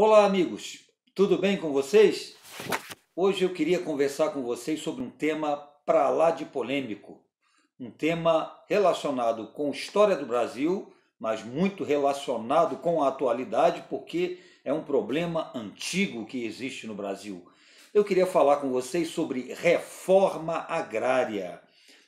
Olá, amigos, tudo bem com vocês? Hoje eu queria conversar com vocês sobre um tema para lá de polêmico, um tema relacionado com a história do Brasil, mas muito relacionado com a atualidade, porque é um problema antigo que existe no Brasil. Eu queria falar com vocês sobre reforma agrária,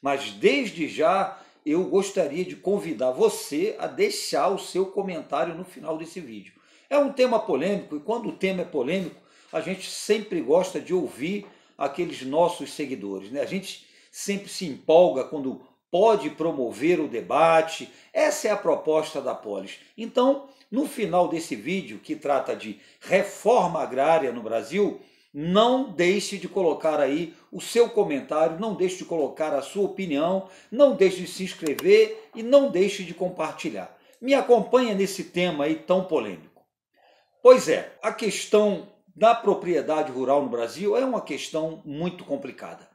mas desde já eu gostaria de convidar você a deixar o seu comentário no final desse vídeo. É um tema polêmico e quando o tema é polêmico, a gente sempre gosta de ouvir aqueles nossos seguidores, né? A gente sempre se empolga quando pode promover o debate. Essa é a proposta da Polis. Então, no final desse vídeo, que trata de reforma agrária no Brasil, não deixe de colocar aí o seu comentário, não deixe de colocar a sua opinião, não deixe de se inscrever e não deixe de compartilhar. Me acompanha nesse tema aí tão polêmico. Pois é, a questão da propriedade rural no Brasil é uma questão muito complicada.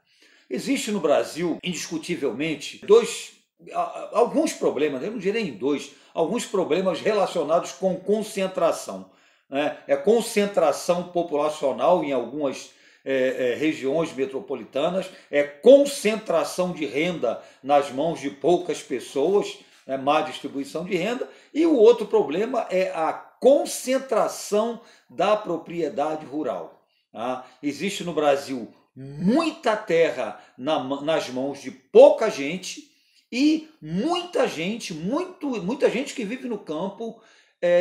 Existe no Brasil, indiscutivelmente, alguns problemas, eu não direi em dois, alguns problemas relacionados com concentração. Né? Concentração populacional em algumas regiões metropolitanas, concentração de renda nas mãos de poucas pessoas, má distribuição de renda, e o outro problema é a concentração da propriedade rural. Tá? Existe no Brasil muita terra nas mãos de pouca gente e muita gente que vive no campo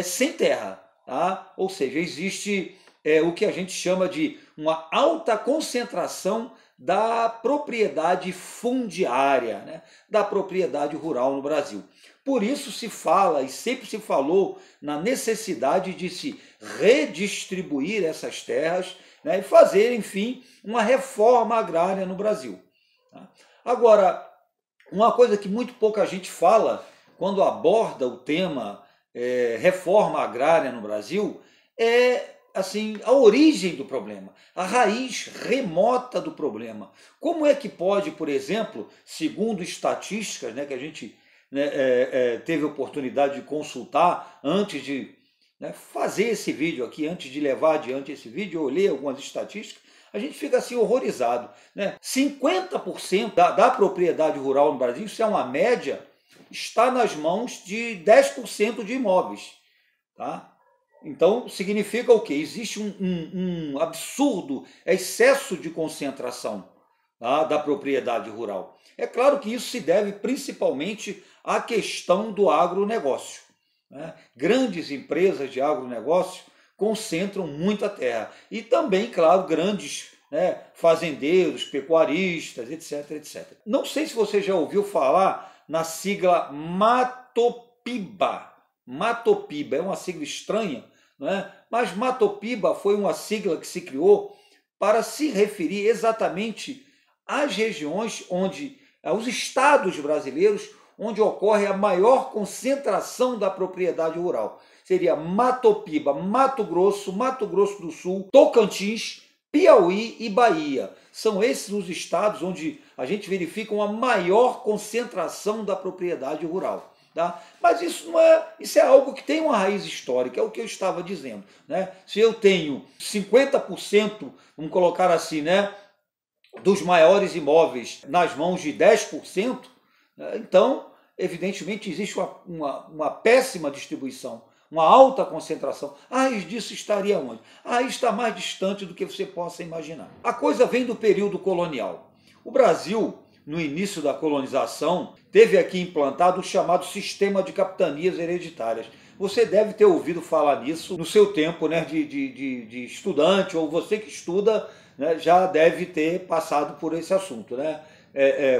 sem terra. Tá? Ou seja, existe o que a gente chama de uma alta concentração da propriedade fundiária, né? Da propriedade rural no Brasil. Por isso se fala e sempre se falou na necessidade de se redistribuir essas terras, né? E fazer, enfim, uma reforma agrária no Brasil. Tá? Agora, uma coisa que muito pouca gente fala quando aborda o tema reforma agrária no Brasil é assim, a origem do problema, a raiz remota do problema. Como é que pode, por exemplo, segundo estatísticas, né, que a gente teve oportunidade de consultar antes de fazer esse vídeo aqui, antes de levar adiante esse vídeo, eu olhei algumas estatísticas, a gente fica assim horrorizado. 50% da propriedade rural no Brasil, isso é uma média, está nas mãos de 10% de imóveis. Tá? Então, significa o quê? Existe um absurdo excesso de concentração, tá, da propriedade rural. É claro que isso se deve principalmente à questão do agronegócio. Né? Grandes empresas de agronegócio concentram muita terra. E também, claro, grandes fazendeiros, pecuaristas, etc, etc. Não sei se você já ouviu falar na sigla Matopiba. Matopiba é uma sigla estranha, mas Matopiba foi uma sigla que se criou para se referir exatamente às regiões onde, aos estados brasileiros, onde ocorre a maior concentração da propriedade rural. Seria Matopiba, Mato Grosso do Sul, Tocantins, Piauí e Bahia. São esses os estados onde a gente verifica uma maior concentração da propriedade rural. Tá? Mas isso é algo que tem uma raiz histórica, é o que eu estava dizendo. Né? Se eu tenho 50%, vamos colocar assim, dos maiores imóveis nas mãos de 10%, então, evidentemente, existe uma péssima distribuição, uma alta concentração. A raiz disso estaria onde? A raiz está mais distante do que você possa imaginar. A coisa vem do período colonial. O Brasil, no início da colonização, teve aqui implantado o chamado sistema de capitanias hereditárias. Você deve ter ouvido falar nisso no seu tempo de estudante, ou você que estuda já deve ter passado por esse assunto,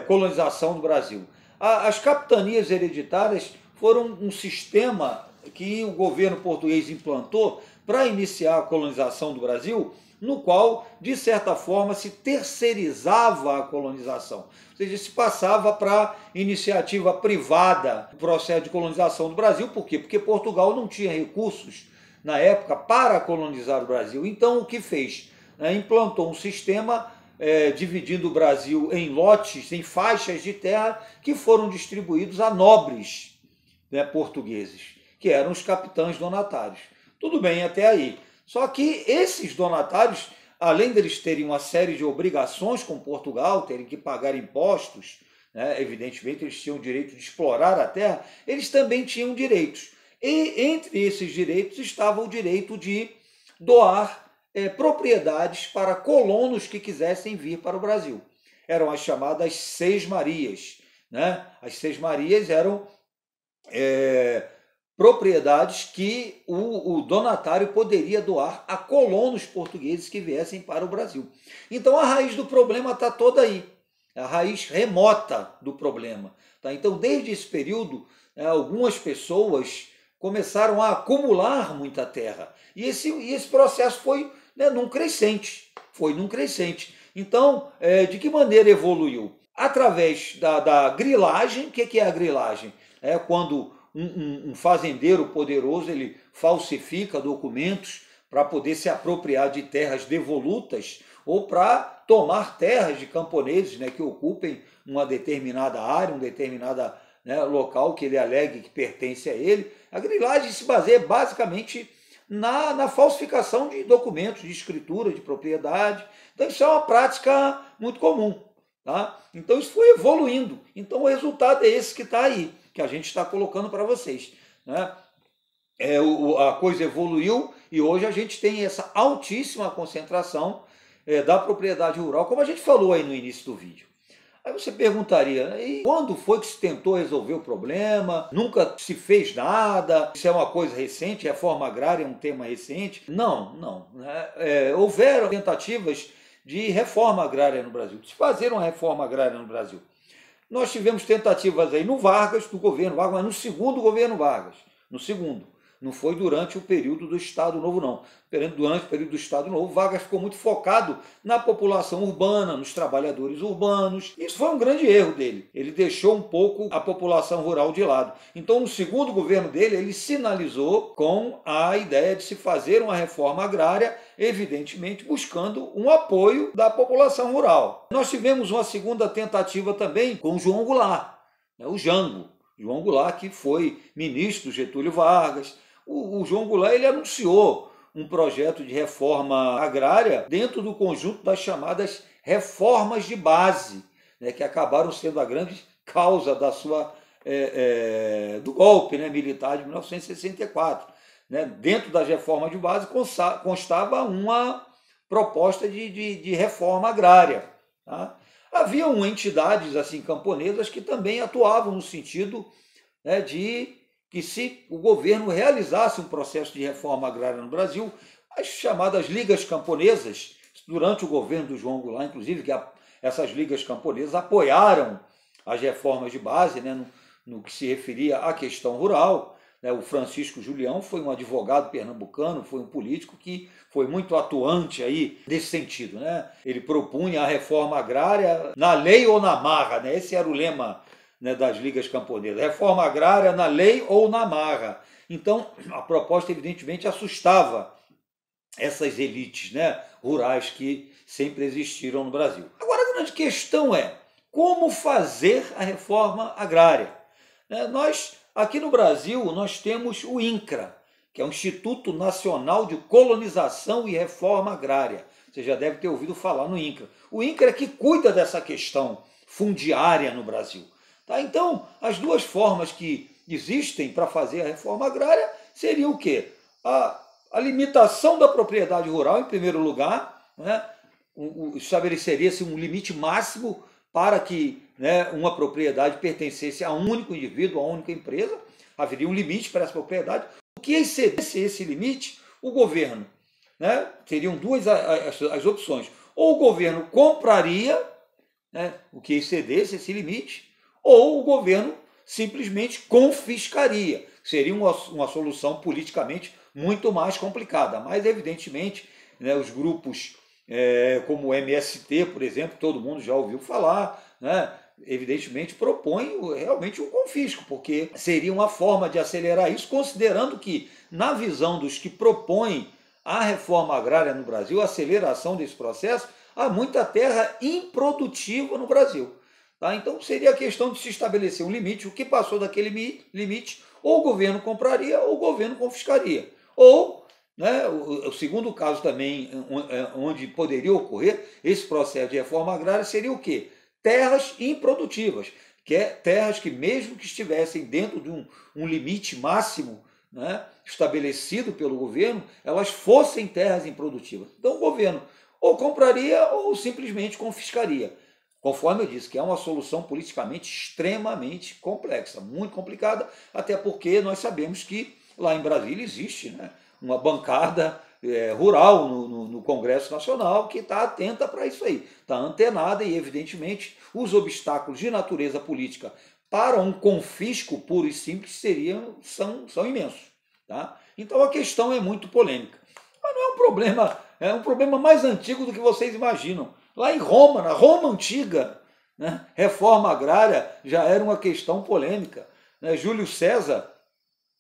colonização do Brasil. As capitanias hereditárias foram um sistema que o governo português implantou para iniciar a colonização do Brasil, no qual, de certa forma, se terceirizava a colonização. Ou seja, se passava para iniciativa privada o processo de colonização do Brasil. Por quê? Porque Portugal não tinha recursos, na época, para colonizar o Brasil. Então, o que fez? Implantou um sistema dividindo o Brasil em lotes, em faixas de terra, que foram distribuídos a nobres portugueses, que eram os capitães donatários. Tudo bem até aí. Só que esses donatários, além deles terem uma série de obrigações com Portugal, terem que pagar impostos, né, evidentemente eles tinham o direito de explorar a terra, eles também tinham direitos. E entre esses direitos estava o direito de doar propriedades para colonos que quisessem vir para o Brasil. Eram as chamadas Seis Marias. Né? As Seis Marias eram propriedades que o donatário poderia doar a colonos portugueses que viessem para o Brasil. Então a raiz do problema está toda aí, a raiz remota do problema. Tá? Então desde esse período, algumas pessoas começaram a acumular muita terra. E esse processo foi num crescente. Então, de que maneira evoluiu? Através da grilagem. O que é a grilagem? É quando um fazendeiro poderoso ele falsifica documentos para poder se apropriar de terras devolutas ou para tomar terras de camponeses, que ocupem uma determinada área, um determinado local que ele alegue que pertence a ele. A grilagem se baseia basicamente na falsificação de documentos, de escritura, de propriedade. Então isso é uma prática muito comum. Tá? Então isso foi evoluindo. Então o resultado é esse que está aí, que a gente está colocando para vocês. Né? A coisa evoluiu e hoje a gente tem essa altíssima concentração da propriedade rural, como a gente falou aí no início do vídeo. Aí você perguntaria, e quando foi que se tentou resolver o problema? Nunca se fez nada? Isso é uma coisa recente? Reforma agrária é um tema recente? Não. Houveram tentativas de reforma agrária no Brasil, de se fazer uma reforma agrária no Brasil. Nós tivemos tentativas aí no Vargas, do governo Vargas, mas no segundo governo Vargas. No segundo. Não foi durante o período do Estado Novo, não. Durante o período do Estado Novo, Vargas ficou muito focado na população urbana, nos trabalhadores urbanos. Isso foi um grande erro dele. Ele deixou um pouco a população rural de lado. Então, no segundo governo dele, ele sinalizou com a ideia de se fazer uma reforma agrária, evidentemente buscando um apoio da população rural. Nós tivemos uma segunda tentativa também com João Goulart, o Jango. João Goulart, que foi ministro do Getúlio Vargas. O João Goulart ele anunciou um projeto de reforma agrária dentro do conjunto das chamadas reformas de base, que acabaram sendo a grande causa do golpe militar de 1964. Dentro das reformas de base constava uma proposta de reforma agrária. Tá? Haviam entidades assim camponesas que também atuavam no sentido de que se o governo realizasse um processo de reforma agrária no Brasil, as chamadas ligas camponesas, durante o governo do João Goulart, inclusive, que essas ligas camponesas apoiaram as reformas de base, no que se referia à questão rural. O Francisco Julião foi um advogado pernambucano, foi um político que foi muito atuante aí nesse sentido. Ele propunha a reforma agrária na lei ou na marra. Esse era o lema das ligas camponesas. Reforma agrária na lei ou na marra. Então, a proposta, evidentemente, assustava essas elites rurais que sempre existiram no Brasil. Agora, a grande questão é como fazer a reforma agrária. Aqui no Brasil, nós temos o INCRA, que é o Instituto Nacional de Colonização e Reforma Agrária. Você já deve ter ouvido falar no INCRA. O INCRA é que cuida dessa questão fundiária no Brasil. Tá? Então, as duas formas que existem para fazer a reforma agrária seriam o quê? A limitação da propriedade rural, em primeiro lugar, estabeleceria-se um limite máximo para que uma propriedade pertencesse a um único indivíduo, a uma única empresa. Haveria um limite para essa propriedade. O que excedesse esse limite, o governo, teriam duas as opções. Ou o governo compraria o que excedesse esse limite, ou o governo simplesmente confiscaria. Seria uma solução politicamente muito mais complicada. Mas, evidentemente, os grupos como o MST, por exemplo, todo mundo já ouviu falar, evidentemente propõe realmente um confisco, porque seria uma forma de acelerar isso, considerando que, na visão dos que propõem a reforma agrária no Brasil, a aceleração desse processo, há muita terra improdutiva no Brasil. Tá? Então seria a questão de se estabelecer um limite. O que passou daquele limite, ou o governo compraria ou o governo confiscaria. Ou né? O segundo caso também, onde poderia ocorrer esse processo de reforma agrária, seria o quê? Terras improdutivas, que é terras que, mesmo que estivessem dentro de um limite máximo, né, estabelecido pelo governo, elas fossem terras improdutivas. Então o governo ou compraria ou simplesmente confiscaria. Conforme eu disse, que é uma solução politicamente extremamente complexa, muito complicada, até porque nós sabemos que lá em Brasília existe, né, uma bancada rural no Congresso Nacional que está atenta para isso aí, está antenada e, evidentemente, os obstáculos de natureza política para um confisco puro e simples são imensos. Tá? Então a questão é muito polêmica. Mas não é um problema mais antigo do que vocês imaginam. Lá em Roma, na Roma antiga, né, reforma agrária já era uma questão polêmica. Né? Júlio César,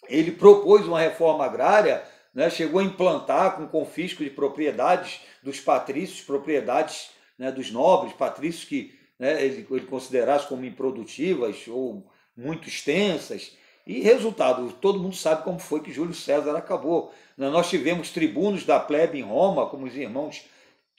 ele propôs uma reforma agrária, né, chegou a implantar com confisco de propriedades dos patrícios, propriedades, né, dos nobres, patrícios que, né, ele considerasse como improdutivas ou muito extensas. E resultado, todo mundo sabe como foi que Júlio César acabou. Nós tivemos tribunos da plebe em Roma, como os irmãos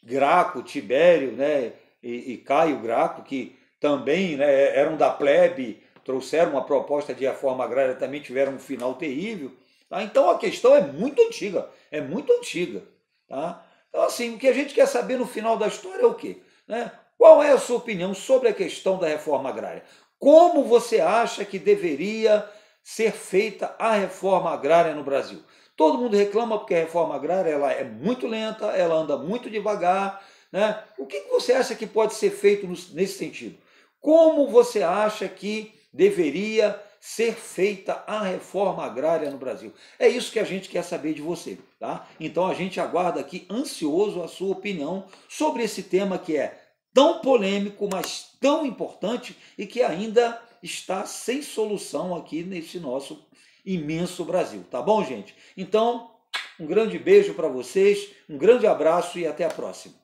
Graco, Tibério, né, e Caio Graco, que também, né, eram da plebe, trouxeram uma proposta de reforma agrária, também tiveram um final terrível. Tá? Então a questão é muito antiga, é muito antiga. Tá? Então, assim, o que a gente quer saber no final da história é o quê? Né? Qual é a sua opinião sobre a questão da reforma agrária? Como você acha que deveria ser feita a reforma agrária no Brasil? Todo mundo reclama porque a reforma agrária ela é muito lenta, ela anda muito devagar. Né? O que você acha que pode ser feito nesse sentido? Como você acha que deveria ser feita a reforma agrária no Brasil? É isso que a gente quer saber de você. Tá? Então a gente aguarda aqui ansioso a sua opinião sobre esse tema que é tão polêmico, mas tão importante e que ainda está sem solução aqui nesse nosso imenso Brasil. Tá bom, gente? Então, um grande beijo para vocês, um grande abraço e até a próxima.